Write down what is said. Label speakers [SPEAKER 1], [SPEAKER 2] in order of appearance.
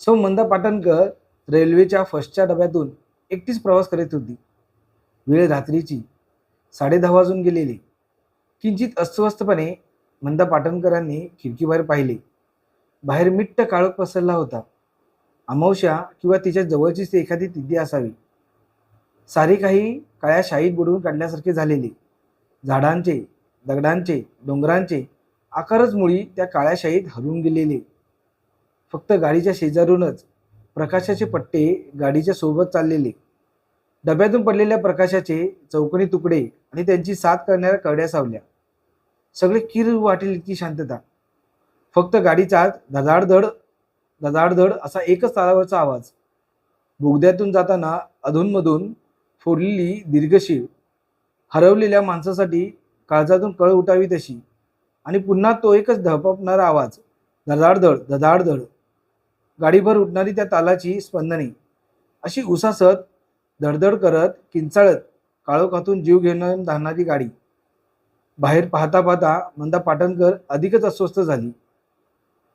[SPEAKER 1] मंदा पाटणकर रेल्वेच्या फर्स्टच्या डब्यातून एकटीच प्रवास करत होती. वेळ रात्रीची 10:30 वाजून गेलेले. किंचित अस्वस्थपणे मंदा पाटणकरांनी खिडकीबाहेर पाहिले. बाहेर मिट्ट काळोख पसरला होता. अमावस्या किंवा तिच्या जवळचीच ती एखादी तिथी असावी. सारे काही काळ्या शाईत बुडवून काढल्यासारखे झालेले. झाडांचे, दगडांचे, डोंगरांचे आकारच मुळी त्या काळ्या शाईत हरवून गेलेले. फक्त गाडीच्या शेजारूनच प्रकाशाचे पट्टे गाडीच्या सोबत चाललेले. डब्यातून पडलेल्या प्रकाशाचे चौकोनी तुकडे आणि त्यांची साथ करणाऱ्या कड्या सावल्या. सगळे किर वाटेल इतकी शांतता. फक्त गाडीचा धडाधड धडाधड असा एकच तालावरचा आवाज. बोगद्यातून जाताना अधूनमधून फोडलेली दीर्घशीर, हरवलेल्या माणसासाठी काळजातून कळ उठावी तशी. आणि पुन्हा तो एकच धडपडणारा आवाज. धडाधड धडाधड. गाडीभर उठणारी त्या तालाची स्पंदने अशी उसासत धडधड करत किंचाळत काळोखातून जीव घेऊन धावणारी गाडी. बाहेर पाहता पाहता मंदा पाटणकर अधिकच अस्वस्थ झाली.